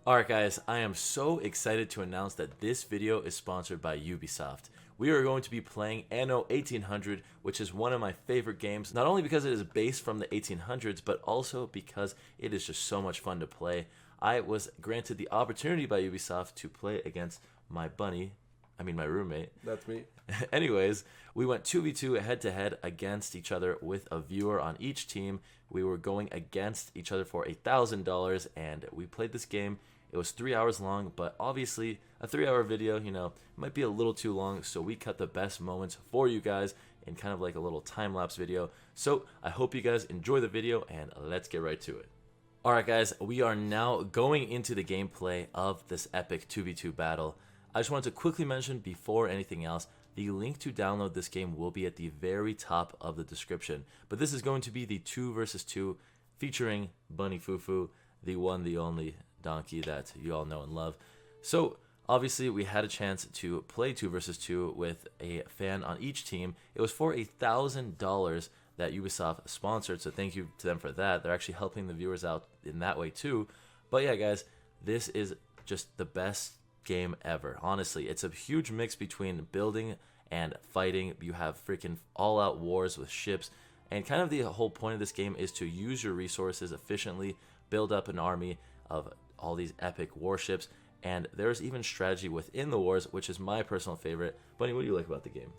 Alright guys, I am so excited to announce that this video is sponsored by Ubisoft. We are going to be playing Anno 1800, which is one of my favorite games, not only because it is based from the 1800s, but also because it is just so much fun to play. I was granted the opportunity by Ubisoft to play against my roommate. That's me. Anyways, we went 2v2 head-to-head against each other with a viewer on each team. We were going against each other for $1,000, and we played this game. It was 3 hours long, but obviously a 3-hour video, might be a little too long, so we cut the best moments for you guys in kind of like a little time-lapse video. So I hope you guys enjoy the video, and let's get right to it. Alright guys, we are now going into the gameplay of this epic 2v2 battle. I just wanted to quickly mention before anything else, the link to download this game will be at the very top of the description. But this is going to be the 2 versus 2 featuring BUNNYFUFUU, the one, the only donkey that you all know and love. So obviously we had a chance to play 2 versus 2 with a fan on each team. It was for $1,000 that Ubisoft sponsored, so thank you to them for that. They're actually helping the viewers out in that way too. But yeah guys, this is just the best game ever. Honestly, it's a huge mix between building and fighting. You have freaking all-out wars with ships, and kind of the whole point of this game is to use your resources efficiently, build up an army of all these epic warships, and there's even strategy within the wars, which is my personal favorite. Bunny, what do you like about the game?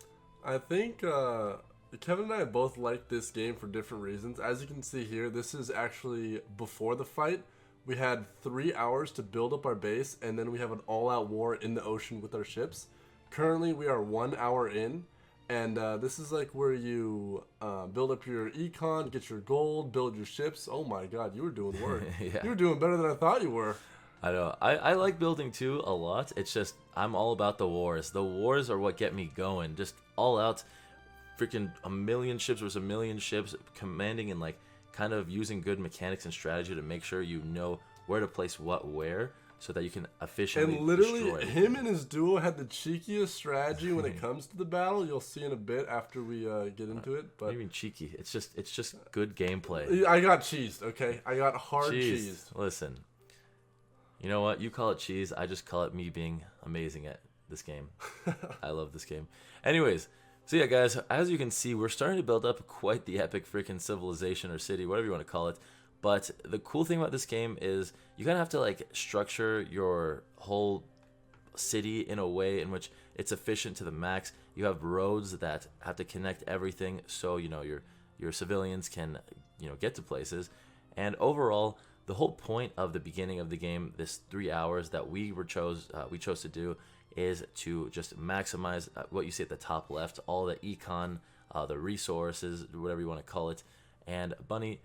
I think Kevin and I both like this game for different reasons. As you can see here, this is actually before the fight. We had 3 hours to build up our base, and then we have an all-out war in the ocean with our ships. Currently, we are 1 hour in, and this is like where you build up your econ, get your gold, build your ships. Oh my god, you were doing work. Yeah. You were doing better than I thought you were. I know. I like building too a lot. It's just I'm all about the wars. The wars are what get me going. Just all out, freaking a million ships versus a million ships, commanding and like kind of using good mechanics and strategy to make sure you know where to place what where, so that you can efficiently and literally destroy him and his duo had the cheekiest strategy when it comes to the battle. You'll see in a bit after we get into it. But what do you mean cheeky? It's just good gameplay. I got cheesed, okay? I got hard cheesed. Listen, you know what? You call it cheese. I just call it me being amazing at this game. I love this game. Anyways, so yeah, guys, as you can see, we're starting to build up quite the epic freaking civilization or city, whatever you want to call it. But the cool thing about this game is you kind of have to like structure your whole city in a way in which it's efficient to the max. You have roads that have to connect everything, so your civilians can get to places. And overall, the whole point of the beginning of the game, this 3 hours that we chose to do, is to just maximize what you see at the top left, all the econ, the resources, whatever you want to call it. And Bunny,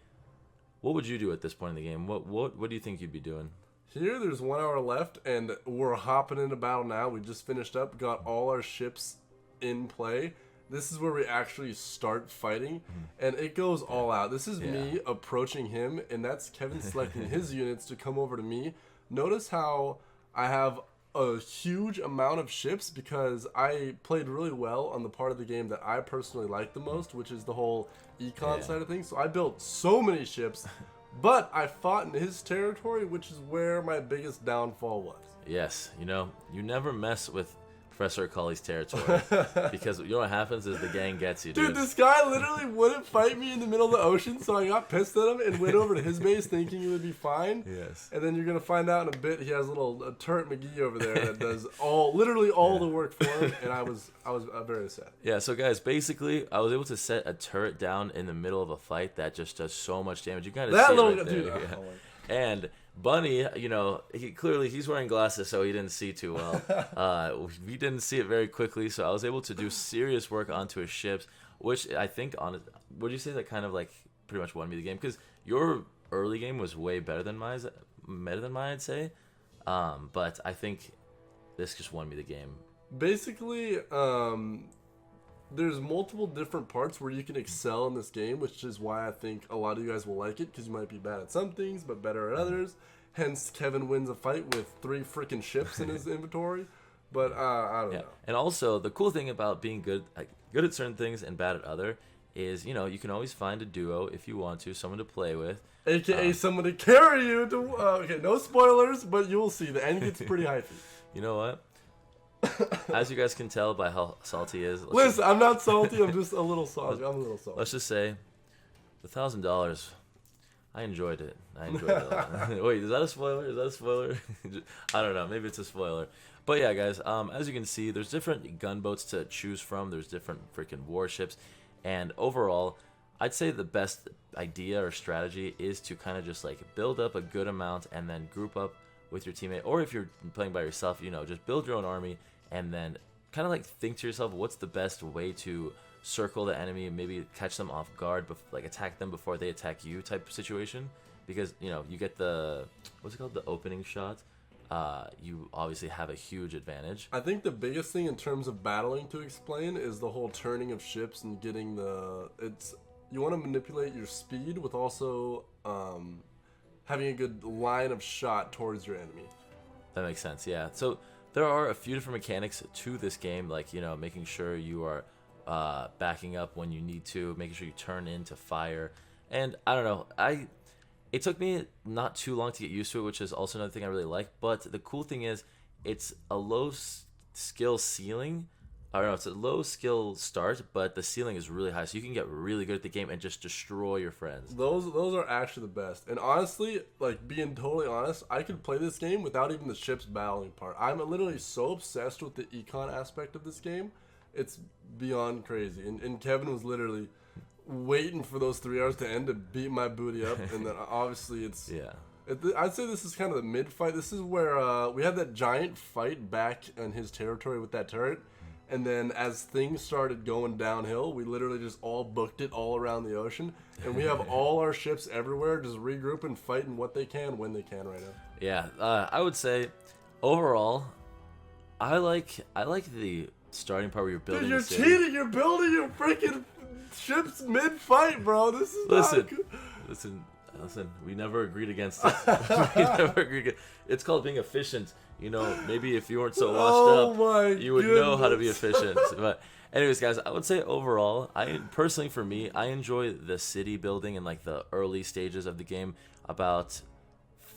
what would you do at this point in the game? What do you think you'd be doing? Here, there's 1 hour left, and we're hopping into battle now. We just finished up, got all our ships in play. This is where we actually start fighting, and it goes all out. This is me approaching him, and that's Kevin selecting his units to come over to me. Notice how I have a huge amount of ships because I played really well on the part of the game that I personally like the most, which is the whole econ side of things. So I built so many ships, but I fought in his territory, which is where my biggest downfall was. Yes, you never mess with Professor Akali's territory, because you know what happens is the gang gets you, dude. Dude, this guy literally wouldn't fight me in the middle of the ocean, so I got pissed at him and went over to his base thinking it would be fine. Yes. And then you're gonna find out in a bit he has a turret McGee over there that does literally all the work for him, and I was very upset. Yeah, so guys, basically, I was able to set a turret down in the middle of a fight that just does so much damage. You kind of see it right there. Dude, yeah. And Bunny, he's wearing glasses, so he didn't see too well. We didn't see it very quickly, so I was able to do serious work onto his ships, which I think, would you say that kind of like pretty much won me the game? Because your early game was way better than mine, I'd say. But I think this just won me the game. Basically, there's multiple different parts where you can excel in this game, which is why I think a lot of you guys will like it, because you might be bad at some things but better at others. Hence, Kevin wins a fight with 3 freaking ships in his inventory. But I don't know. And also, the cool thing about being good at certain things and bad at other is, you can always find a duo if you want to, someone to play with. AKA someone to carry you to... okay, no spoilers, but you'll see. The end gets pretty hypey. You know what? As you guys can tell by how salty he is. Listen, I'm not salty. I'm just a little salty. I'm a little salty. Let's just say the $1,000, I enjoyed it. I enjoyed it a lot. Wait, is that a spoiler? Is that a spoiler? I don't know. Maybe it's a spoiler. But yeah, guys, as you can see, there's different gunboats to choose from. There's different freaking warships. And overall, I'd say the best idea or strategy is to kind of just like build up a good amount and then group up with your teammate. Or if you're playing by yourself, just build your own army and then kind of like think to yourself, what's the best way to circle the enemy and maybe catch them off guard, like attack them before they attack you type of situation. Because, you get the, what's it called, the opening shot. You obviously have a huge advantage. I think the biggest thing in terms of battling to explain is the whole turning of ships and getting you want to manipulate your speed with also having a good line of shot towards your enemy. That makes sense, yeah. So there are a few different mechanics to this game, like, making sure you are backing up when you need to, making sure you turn into fire. And I don't know, it took me not too long to get used to it, which is also another thing I really like. But the cool thing is, it's a low skill ceiling. I don't know, it's a low skill start, but the ceiling is really high, so you can get really good at the game and just destroy your friends. Those are actually the best. And honestly, like, being totally honest, I could play this game without even the ships battling part. I'm literally so obsessed with the econ aspect of this game. It's beyond crazy. And Kevin was literally waiting for those 3 hours to end to beat my booty up, and then obviously it's... Yeah. I'd say this is kind of the mid-fight. This is where we had that giant fight back in his territory with that turret, and then as things started going downhill, we literally just all booked it all around the ocean, and we have all our ships everywhere just regrouping, fighting what they can when they can right now. Yeah, I would say overall, I like the starting part where you're building. Dude, you're the city. cheating. You're building your freaking ships mid-fight, bro. This is not good. Listen. We never agreed against this. We never agreed. It's called being efficient. Maybe if you weren't so washed up, you would know how to be efficient. But anyways, guys, I would say overall, personally for me, I enjoy the city building and like the early stages of the game about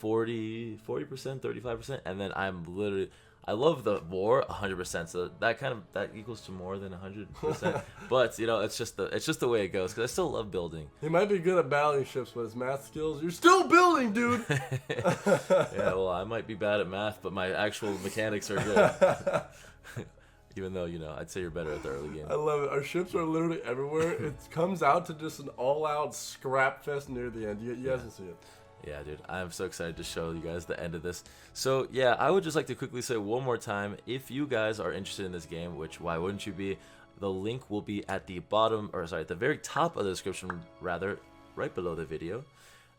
40%, 35%, and then I love the war 100%. So that equals to more than 100%. But it's just the way it goes. Because I still love building. He might be good at battling ships, but his math skills, you're still building, dude. Yeah, well, I might be bad at math, but my actual mechanics are good. Even though I'd say you're better at the early game. I love it. Our ships are literally everywhere. It comes out to just an all-out scrap fest near the end. You guys can see it. Yeah, dude, I'm so excited to show you guys the end of this. So, yeah, I would just like to quickly say one more time, if you guys are interested in this game, which why wouldn't you be, the link will be at the at the very top of the description, rather, right below the video.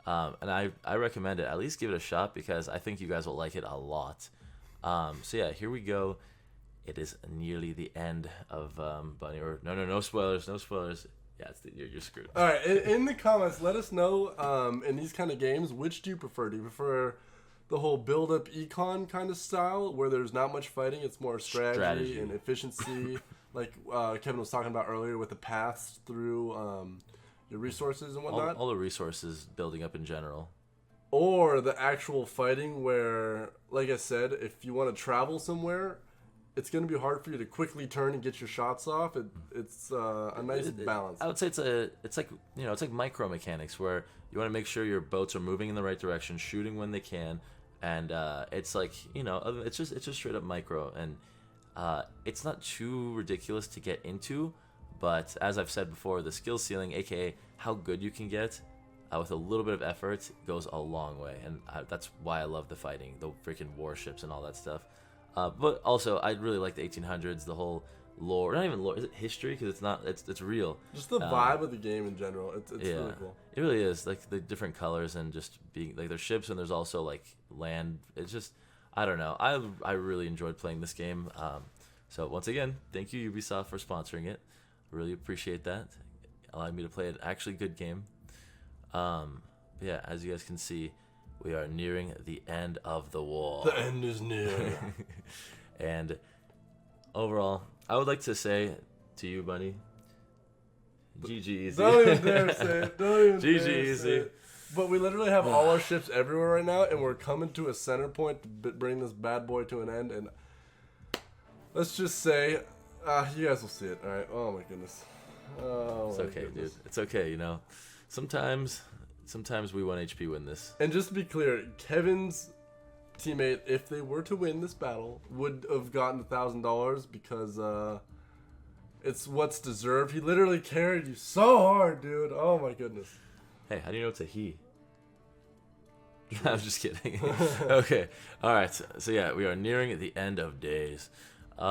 And I recommend it. At least give it a shot because I think you guys will like it a lot. So, yeah, here we go. It is nearly the end of Bunny. Or no spoilers, no spoilers. Yeah, you're screwed. All right, in the comments, let us know in these kind of games, which do you prefer? Do you prefer the whole build-up econ kind of style where there's not much fighting, it's more strategy. And efficiency, like Kevin was talking about earlier with the paths through your resources and whatnot? All the resources building up in general. Or the actual fighting where, like I said, if you want to travel somewhere, it's going to be hard for you to quickly turn and get your shots off. It's a nice balance. I would say it's like micro mechanics where you want to make sure your boats are moving in the right direction, shooting when they can, and it's like it's just straight up micro, and it's not too ridiculous to get into, but as I've said before, the skill ceiling, aka how good you can get with a little bit of effort, goes a long way, and that's why I love the fighting, the freaking warships and all that stuff. But also, I really like the 1800s, the whole lore. Not even lore, is it history? Because it's not. It's real. Just the vibe of the game in general. It's really cool. It really is, like the different colors and just being like there's ships and there's also like land. It's just, I don't know. I really enjoyed playing this game. So once again, thank you Ubisoft for sponsoring it. Really appreciate that. Allowing me to play an actually good game. Yeah, as you guys can see, we are nearing the end of the war. The end is near. And overall, I would like to say to you, Bunny, GG easy. Don't even dare say it. Don't even GG dare easy. say it. But we literally have all our ships everywhere right now, and we're coming to a center point to bring this bad boy to an end. And let's just say, you guys will see it. All right. Oh my goodness. Oh, it's okay, dude. It's okay. You know, sometimes we 1 HP win this. And just to be clear, Kevin's teammate, if they were to win this battle, would have gotten $1,000 because it's what's deserved. He literally carried you so hard, dude. Oh my goodness. Hey, how do you know it's a he? I'm just kidding. Okay. All right. So yeah, we are nearing the end of days. The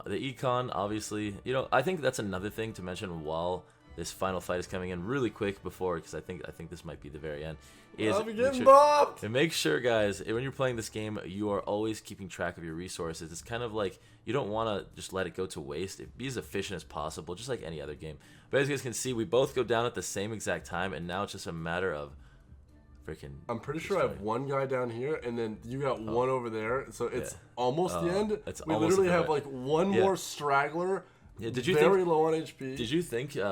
econ, obviously, you know, I think that's another thing to mention while this final fight is coming in really quick before, because I think this might be the very end. I'll be getting bopped. And make sure, guys, when you're playing this game, you are always keeping track of your resources. It's kind of like you don't want to just let it go to waste. Be as efficient as possible, just like any other game. But as you guys can see, we both go down at the same exact time, and now it's just a matter of freaking. I'm pretty sure I have one guy down here, and then you got one over there. So it's almost the end. We literally have like one more straggler. Yeah, did you very think, low on HP. Did you think you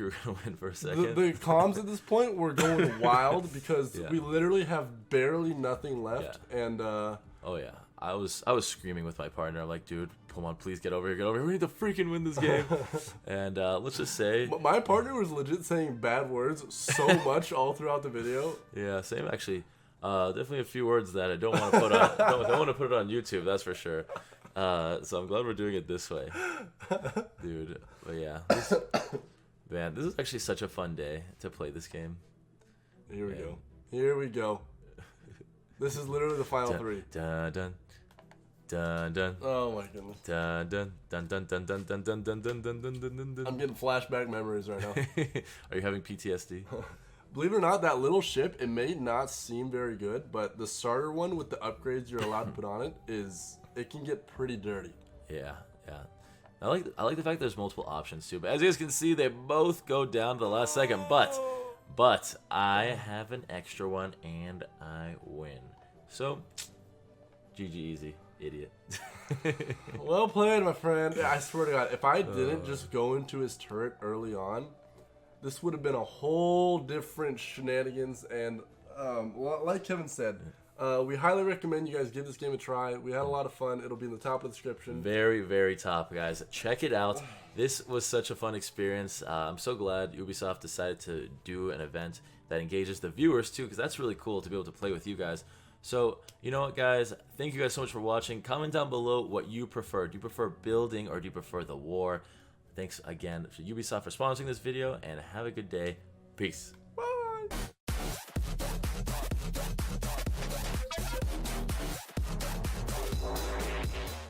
were gonna win for a second? The comms at this point were going wild because we literally have barely nothing left, and oh yeah, I was screaming with my partner. I'm like, dude, come on, please get over here, get over here. We need to freaking win this game. And let's just say, my partner was legit saying bad words so much all throughout the video. Yeah, same actually. Definitely a few words that I don't want to put on. don't want to put it on YouTube. That's for sure. So I'm glad we're doing it this way, dude. But yeah, man, this is actually such a fun day to play this game. Here we go. Here we go. This is literally the final three. Dun dun dun dun. Oh my goodness. Dun dun dun dun dun dun dun dun dun dun dun dun dun dun. I'm getting flashback memories right now. Are you having PTSD? Believe it or not, that little ship, it may not seem very good, but the starter one with the upgrades you're allowed to put on it it can get pretty dirty. Yeah. I like the fact there's multiple options too. But as you guys can see, they both go down to the last second. But I have an extra one and I win. So GG easy, idiot. Well played, my friend. I swear to God, if I didn't just go into his turret early on, this would have been a whole different shenanigans. And like Kevin said, we highly recommend you guys give this game a try. We had a lot of fun. It'll be in the top of the description. Very, very top, guys. Check it out. This was such a fun experience. I'm so glad Ubisoft decided to do an event that engages the viewers too, because that's really cool to be able to play with you guys. So, you know what, guys? Thank you guys so much for watching. Comment down below what you prefer. Do you prefer building or do you prefer the war? Thanks again to Ubisoft for sponsoring this video, and have a good day. Peace.